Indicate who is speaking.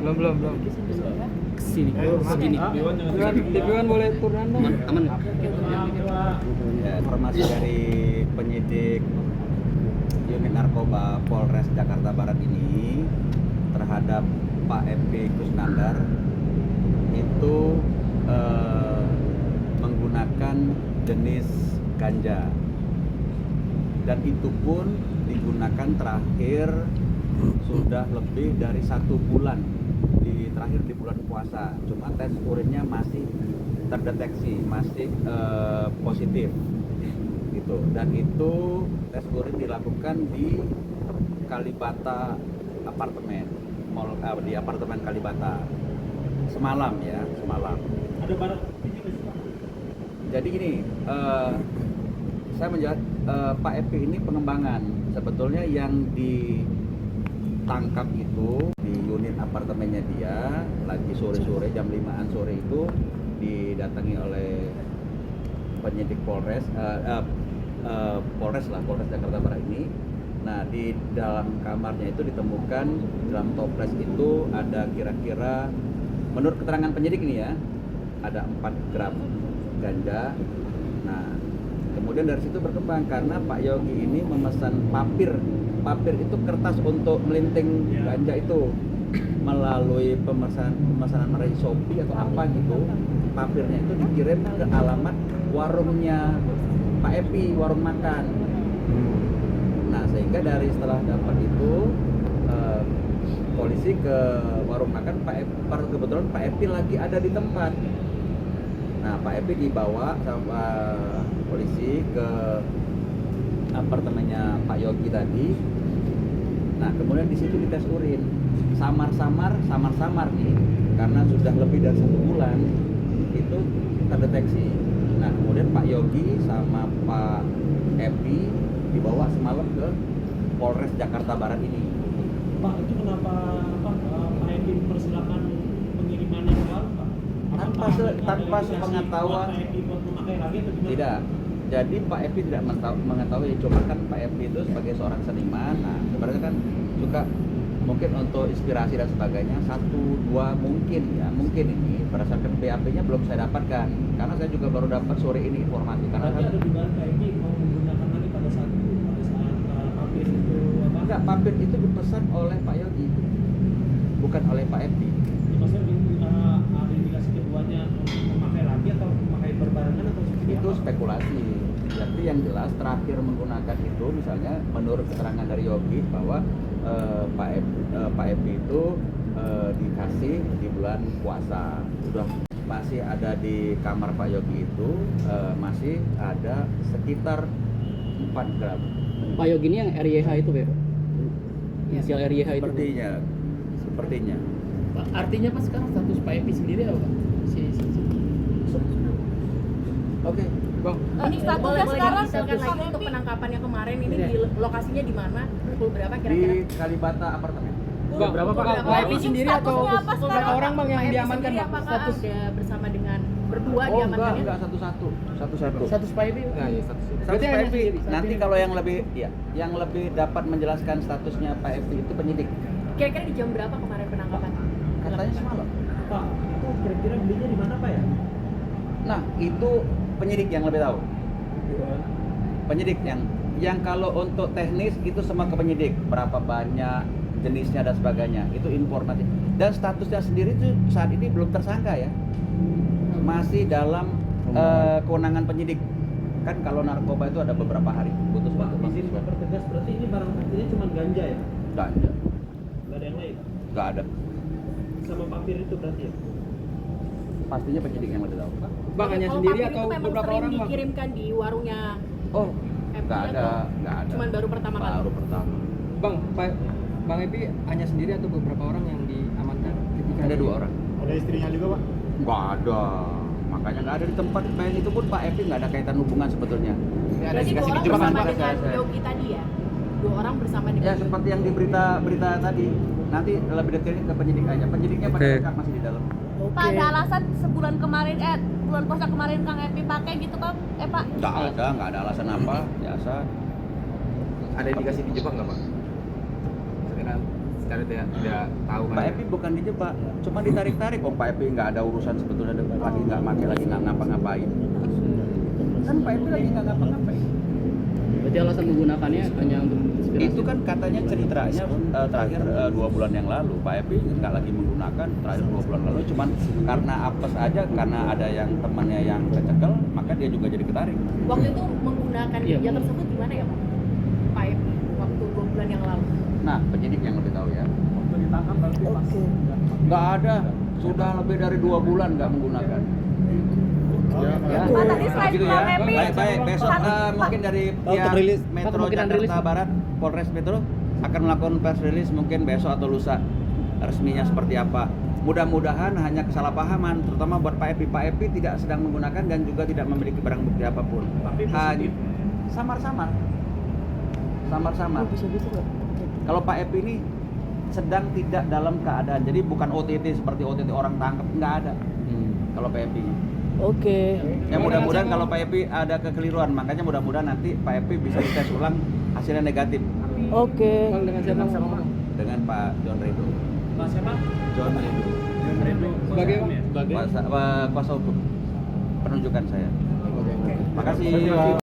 Speaker 1: Belum.
Speaker 2: Kesini.
Speaker 1: TV-an boleh turun dong.
Speaker 2: Aman.
Speaker 3: Ya, informasi dari penyidik unit narkoba Polres Jakarta Barat ini terhadap Pak MP Kusnandar itu menggunakan jenis ganja, dan itu pun digunakan terakhir sudah lebih dari 1 bulan, terakhir di bulan puasa. Cuma tes urinnya masih terdeteksi, masih positif gitu. Dan itu tes urin dilakukan di Kalibata apartemen, di apartemen Kalibata semalam.
Speaker 4: Ada barang buktinya nggak sih, Pak?
Speaker 3: Jadi gini, saya menjelaskan Pak Epi ini pengembangan. Sebetulnya yang ditangkap itu di unit apartemennya dia, lagi sore-sore jam 5-an sore itu didatangi oleh penyidik Polres Jakarta Barat ini. Nah, di dalam kamarnya itu ditemukan dalam toples itu ada kira-kira, menurut keterangan penyidik ini ya, ada 4 gram ganja. Nah, kemudian dari situ berkembang karena Pak Yogi ini memesan papir itu kertas untuk melinting ganja itu melalui pemesanan melalui Shopee atau apa gitu. Papirnya itu dikirim ke alamat warungnya Pak Epi, warung makan. Nah, sehingga dari setelah dapat itu polisi ke warung makan kebetulan Pak Epi lagi ada di tempat. Nah, Pak Epi dibawa sama polisi ke apartemennya Pak Yogi tadi. Nah, kemudian di situ dites urin. Samar-samar nih, karena sudah lebih dari 1 bulan itu terdeteksi. Nah, kemudian Pak Yogi sama Pak Epi dibawa semalam ke Polres Jakarta Barat ini.
Speaker 4: Pak, itu kenapa Pak Epi mempersilakan pengirimannya ke lalu, Pak?
Speaker 3: Tanpa sepengetahuan.
Speaker 4: Pak Epi buat memakai lagi atau gimana?
Speaker 3: Tidak. Jadi Pak Epi tidak mengetahui, cuma kan Pak Epi itu sebagai seorang seniman. Nah, sebenarnya kan suka mungkin untuk inspirasi dan sebagainya, 1-2 mungkin ini berdasarkan BAP-nya belum saya dapatkan, karena saya juga baru dapat sore ini informasi. Karena
Speaker 4: tapi ada dugaan Pak Epi mau menggunakan lagi pada saat papir itu apa?
Speaker 3: Enggak, papir itu dipesan oleh Pak Yogi, bukan oleh Pak Epi.
Speaker 4: Ya, maksudnya ada indikasi keduanya memakai lagi atau memakai berbarengan atau seperti
Speaker 3: Itu
Speaker 4: apa?
Speaker 3: spekulasi. Jadi yang jelas terakhir menggunakan itu, misalnya menurut keterangan dari Yogi bahwa Pak Epi itu dikasih di bulan puasa. Sudah masih ada di kamar Pak Yogi itu masih ada sekitar 4 gram.
Speaker 2: Pak Yogi ini yang RYH itu, Pak? Inisial RYH itu.
Speaker 3: Sepertinya.
Speaker 5: Pak, artinya Pak sekarang status Pak Epi sendiri apa, Pak?
Speaker 3: Oke.
Speaker 1: Bang,
Speaker 6: Ini statusnya
Speaker 7: boleh
Speaker 6: sekarang
Speaker 7: diceritakan lagi
Speaker 6: Pak
Speaker 7: untuk
Speaker 6: Epi.
Speaker 7: penangkapannya kemarin ini di lokasinya di mana? Pukul berapa
Speaker 3: Di
Speaker 7: kira-kira?
Speaker 3: Kalibata apartemen.
Speaker 1: Bang,
Speaker 5: Berapa Pak?
Speaker 7: Berapa?
Speaker 5: Pak Epi sendiri atau
Speaker 6: Statusnya apa
Speaker 5: berapa
Speaker 6: sekarang?
Speaker 5: orang Bang yang
Speaker 7: Pak Epi
Speaker 5: diamankan
Speaker 7: sendiri
Speaker 5: Bang?
Speaker 7: apakah
Speaker 5: Status
Speaker 7: ada bersama dengan berdua
Speaker 3: Oh
Speaker 7: diamankannya?
Speaker 3: enggak satu-satu.
Speaker 5: status Pak Epi?
Speaker 1: nah ya status.
Speaker 3: Status
Speaker 5: Berarti
Speaker 3: Pak
Speaker 5: hanya
Speaker 3: Epi,
Speaker 5: sendiri, saat
Speaker 3: nanti
Speaker 5: ini.
Speaker 3: kalau yang lebih dapat menjelaskan statusnya Pak Epi itu penyidik.
Speaker 7: Kira-kira di jam berapa kemarin penangkapan?
Speaker 3: Katanya semalam.
Speaker 4: Pak, itu kira-kira belinya di mana, Pak ya?
Speaker 3: Nah, itu penyidik yang lebih tahu.
Speaker 4: Gitu kan?
Speaker 3: Penyidik yang kalau untuk teknis itu semua ke penyidik, berapa banyak jenisnya dan sebagainya, itu informasi. Dan statusnya sendiri itu saat ini belum tersangka ya, masih dalam kewenangan penyidik. Kan kalau narkoba itu ada beberapa hari butuh
Speaker 4: Pak,
Speaker 3: suatu
Speaker 4: izin
Speaker 3: proses.
Speaker 4: mempertegas, berarti ini barang buktinya cuma ganja ya?
Speaker 3: Ganja,
Speaker 4: Nggak ada yang lain?
Speaker 3: nggak ada.
Speaker 4: Sama papir itu berarti ya?
Speaker 3: Pastinya penyidik yang lebih tahu.
Speaker 1: Bang, hanya
Speaker 7: Kalau
Speaker 1: sendiri
Speaker 7: papir
Speaker 1: atau
Speaker 7: itu memang
Speaker 1: beberapa
Speaker 7: sering
Speaker 1: orang, Bang?
Speaker 7: dikirimkan di warungnya
Speaker 3: Oh,
Speaker 7: Epi
Speaker 3: nggak ada.
Speaker 7: Cuman baru pertama kali?
Speaker 3: Baru pertama.
Speaker 1: Bang, Bang Epi hanya sendiri atau beberapa orang yang diamankan ketika
Speaker 3: Ada 2 orang.
Speaker 5: Ada istrinya juga Pak?
Speaker 3: Nggak ada. Makanya nggak ada di tempat main itu pun Pak Epi nggak ada kaitan hubungan sebetulnya.
Speaker 7: Berarti 2 orang
Speaker 3: Cuma
Speaker 7: bersama
Speaker 3: kan
Speaker 7: dengan
Speaker 3: saya-
Speaker 7: Yogi tadi ya? 2 orang bersama dengan
Speaker 3: Ya seperti yang di berita tadi. Nanti lebih detailnya ke penyidik aja. Penyidiknya pada lengkap masih di dalam.
Speaker 6: Pak, ada alasan sebulan kemarin bulan puasa kemarin Kang Epi pakai gitu Pak? Pak.
Speaker 3: Nggak ada alasan apa. Biasa.
Speaker 5: Ada indikasi di Jepang nggak Pak?
Speaker 8: kita tidak tahu kan.
Speaker 3: Pak Epi bukan dijebak, cuma ditarik-tarik. Oh Pak Epi nggak ada urusan sebetulnya, lagi nggak pakai, lagi nggak ngapa-ngapain. Kan Pak Epi lagi nggak ngapa-ngapain.
Speaker 2: Berarti alasan menggunakannya hanya untuk inspirasi.
Speaker 3: Itu kan katanya ceritanya terakhir 2 bulan yang lalu. Pak Epi nggak lagi menggunakan terakhir 2 bulan lalu, cuman karena apes aja, karena ada yang temannya yang kecekel, maka dia juga jadi ketarik.
Speaker 7: Waktu itu menggunakan
Speaker 2: Iya.
Speaker 7: media tersebut gimana ya Pak? Pak Epi waktu 2 bulan yang lalu.
Speaker 3: Nah, penyidik yang lebih tahu ya.
Speaker 4: Waktu ditangkap berarti pas
Speaker 3: Nggak ada, sudah lebih dari 2 bulan nggak menggunakan. Ya,
Speaker 6: Pak, tadi selain
Speaker 3: gitu
Speaker 6: Bang
Speaker 3: ya.
Speaker 6: Epi,
Speaker 3: Baik, besok
Speaker 6: Pak-
Speaker 3: mungkin dari
Speaker 2: untuk
Speaker 3: pihak
Speaker 2: rilis.
Speaker 3: Metro
Speaker 2: Pak, kemungkinan
Speaker 3: Jakarta
Speaker 2: rilis.
Speaker 3: Barat, Polres Metro akan melakukan press release mungkin besok atau lusa, resminya seperti apa. Mudah-mudahan hanya kesalahpahaman, terutama buat Pak Epi. Pak Epi tidak sedang menggunakan dan juga tidak memiliki barang bukti apapun.
Speaker 4: Tapi
Speaker 3: Hanya
Speaker 4: positif.
Speaker 3: samar-samar. Kalau Pak Epi ini sedang tidak dalam keadaan, jadi bukan OTT seperti OTT orang tangkap, nggak ada. Kalau Pak Epi.
Speaker 9: Oke.
Speaker 3: Ya mudah-mudahan kalau Pak Epi ada kekeliruan, makanya mudah-mudahan nanti Pak Epi bisa dites ulang hasilnya negatif
Speaker 9: Oke.
Speaker 2: Bang, dengan siapa ngomong?
Speaker 3: dengan Pak John Redo.
Speaker 4: Pak siapa?
Speaker 3: John Redo,
Speaker 4: John Redo.
Speaker 1: Sebagai
Speaker 3: kuasa hukum penunjukan saya. Makasih.